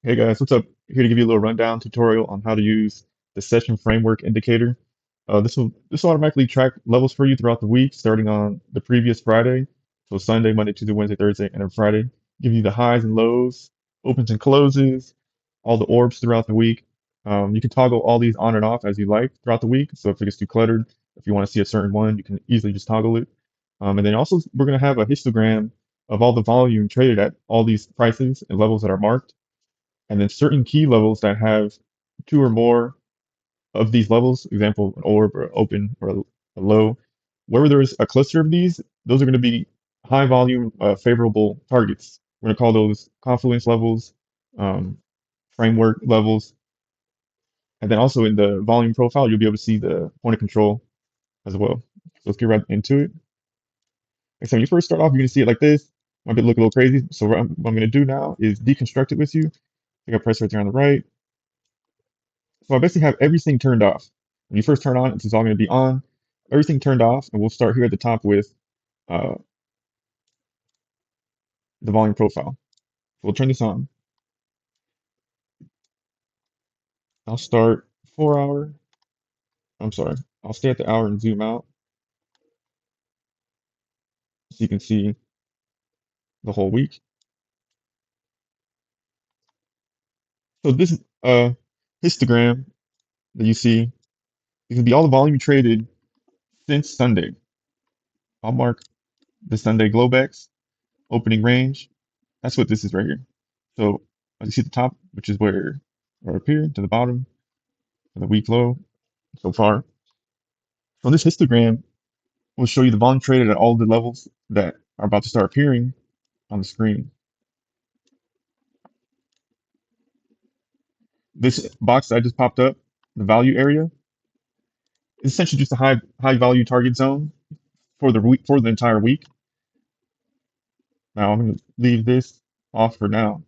Hey guys, what's up? Here to give you a little rundown tutorial on how to use the session framework indicator. This will automatically track levels for you throughout the week, starting on the previous Friday. So Sunday, Monday, Tuesday, Wednesday, Thursday, and then Friday. Give you the highs and lows, opens and closes, all the orbs throughout the week. You can toggle all these on and off as you like throughout the week. So if it gets too cluttered, if you want to see a certain one, you can easily just toggle it. And then also we're going to have a histogram of all the volume traded at all these prices and levels that are marked, and then certain key levels that have two or more of these levels, example, an orb or open or a low, wherever there's a cluster of these, those are going to be high volume, favorable targets. We're going to call those confluence levels, um, framework levels, and then also in the volume profile, you'll be able to see the point of control as well. So let's get right into it. And so when you first start off, you're going to see it like this. Might look a little crazy. So what I'm going to do now is deconstruct it with you. I think I press right there on the right. So I basically have everything turned off. When you first turn on, it's all going to be on. Everything turned off, and we'll start here at the top with uh, the volume profile. So we'll turn this on. I'll start 4 hour. I'm sorry. I'll stay at the hour and zoom out so you can see the whole week. So this histogram that you see is going to be all the volume traded since Sunday. I'll mark the Sunday Globex opening range. That's what this is right here. So as you see at the top, which is where up here to the bottom, the week low so far. So this histogram will show you the volume traded at all the levels that are about to start appearing on the screen. This box that I just popped up, the value area, is essentially just a high value target zone for the week, for the entire week. Now I'm going to leave this off for now.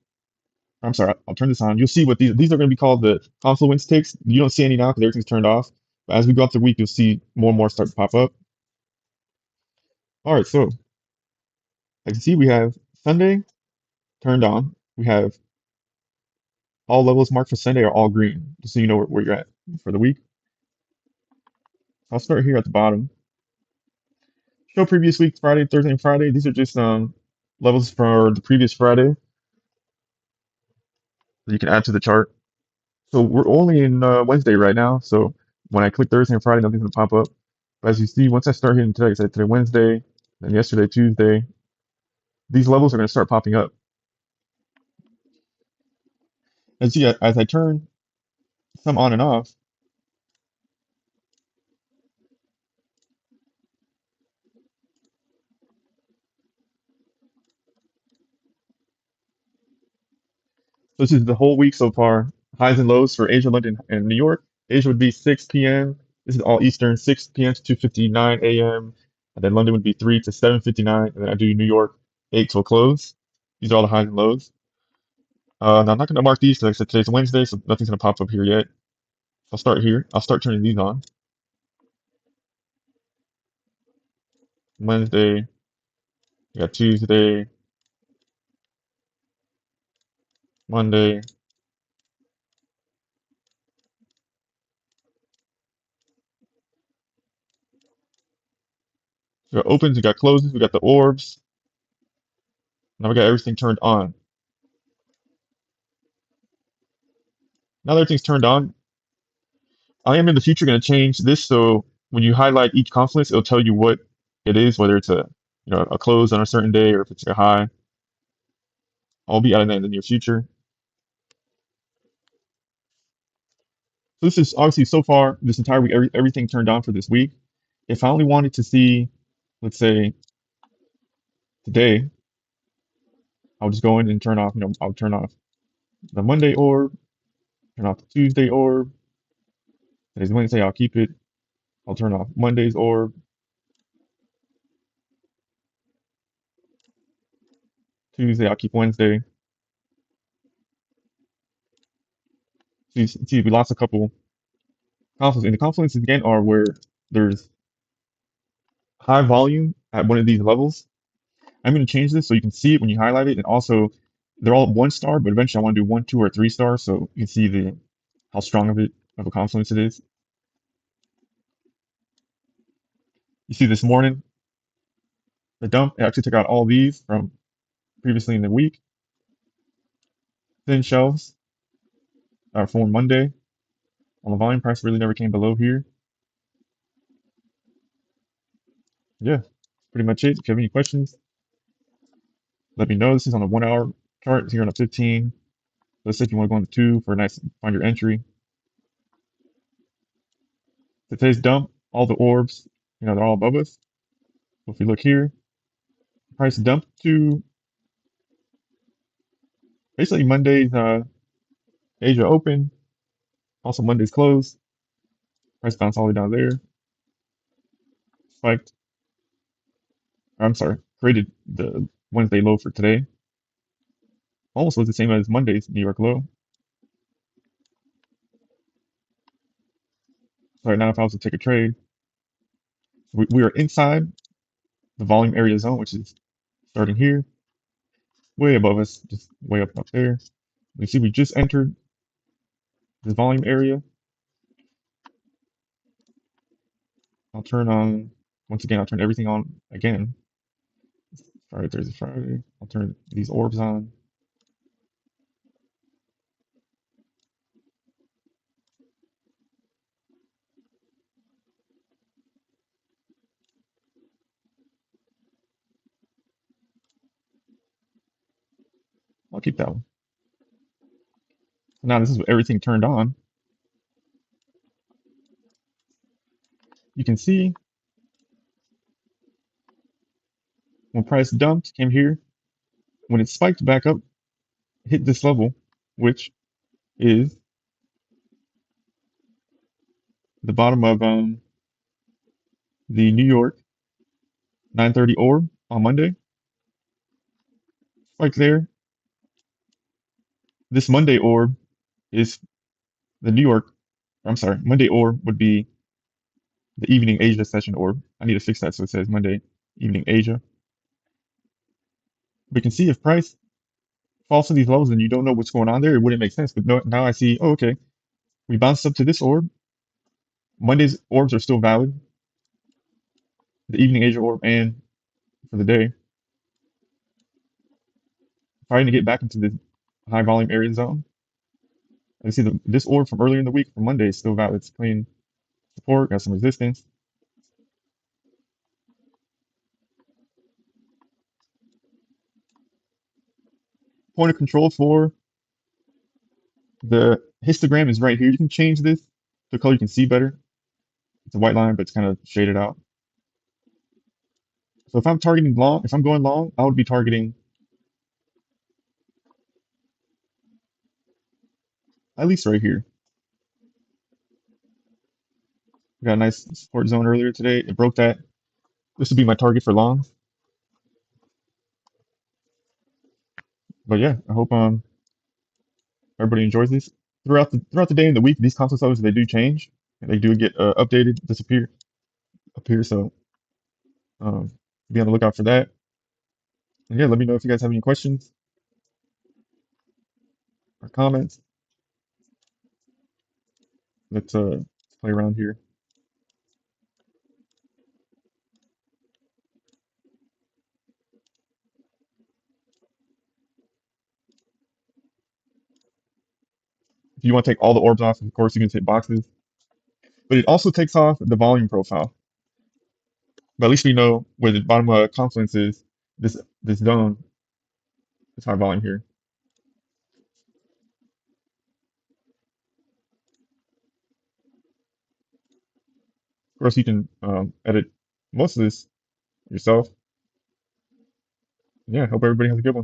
I'm sorry, I'll turn this on. You'll see what these are going to be called the Confluence ticks. You don't see any now because everything's turned off. But as we go up the week, you'll see more and more start to pop up. All right, so as you see, we have Sunday turned on. We have all levels marked for Sunday are all green, just so you know where you're at for the week. I'll start here at the bottom. Show previous week, Friday, Thursday, and Friday. These are just levels for the previous Friday that you can add to the chart. So we're only in Wednesday right now. So when I click Thursday and Friday, nothing's gonna pop up. But as you see, once I start hitting today, I said today Wednesday, then yesterday Tuesday, these levels are gonna start popping up. And see, as I turn some on and off, this is the whole week so far. Highs and lows for Asia, London, and New York. Asia would be 6 p.m. This is all Eastern, 6 p.m. to 2:59 a.m. And then London would be 3 to 7:59. And then I do New York, 8 till close. These are all the highs and lows. Now I'm not going to mark these because like I said today's Wednesday, so nothing's going to pop up here yet. I'll start here. I'll start turning these on. Wednesday, we got Tuesday, Monday. We got opens, we got closes, we got the orbs. Now we got everything turned on. Now that everything's turned on, I am in the future going to change this so when you highlight each confluence, it'll tell you what it is, whether it's a close on a certain day or if it's a high. I'll be adding that in the near future. So this is obviously so far this entire week, everything turned on for this week. If I only wanted to see, let's say today, I'll just go in and turn off, I'll turn off the Monday orb, turn off the Tuesday orb. Today's Wednesday, I'll keep it. I'll turn off Monday's orb. Tuesday, I'll keep Wednesday. See, we lost a couple confluences. And the confluences again are where there's high volume at one of these levels. I'm going to change this so you can see it when you highlight it. And also, they're all 1 star, but eventually I want to do 1, 2, or 3 stars so you can see the how strong of a confluence it is. You see this morning, the dump, it actually took out all these from previously in the week. Thin shelves formed Monday. On the volume price really never came below here. Yeah, that's pretty much it. If you have any questions, let me know. This is on a 1 hour chart here on a 15. Let's say if you want to go on the 2 for a nice find your entry. Today's dump, all the orbs, they're all above us. So if you look here, price dumped to basically Monday's Asia open, also Monday's close. Price bounced all the way down there, spiked. I'm sorry, created the Wednesday low for today. Almost was the same as Monday's New York low. So right now, if I was to take a trade, we are inside the volume area zone, which is starting here, way above us, just way up there. You see, we just entered this volume area. I'll turn on, once again, I'll turn everything on again. Friday, Thursday, Friday. I'll turn these orbs on. I'll keep that one. Now this is everything turned on. You can see when price dumped, came here, when it spiked back up, hit this level, which is the bottom of the New York 930 orb on Monday. Spiked there. This Monday orb is the New York. I'm sorry, Monday orb would be the evening Asia session orb. I need to fix that so it says Monday evening Asia. We can see if price falls to these levels and you don't know what's going on there, it wouldn't make sense. But no, now I see, oh, okay, we bounced up to this orb. Monday's orbs are still valid. The evening Asia orb and for the day. Trying to get back into the high volume area zone. I see this orb from earlier in the week from Monday is still valid. It's clean support, got some resistance. Point of control for the histogram is right here. You can change this to a color you can see better. It's a white line, but it's kind of shaded out. So if I'm targeting long, if I'm going long, I would be targeting at least right here. We got a nice support zone earlier today. It broke that. This would be my target for long. But yeah, I hope everybody enjoys this. Throughout the day and the week, these console sellers they do change. And they do get updated, disappear, appear. So be on the lookout for that. And yeah, let me know if you guys have any questions or comments. Let's play around here. If you want to take all the orbs off, of course you can take boxes. But it also takes off the volume profile. But at least we know where the bottom confluence is. This zone, this high volume here. Of course, you can edit most of this yourself. Yeah, hope everybody has a good one.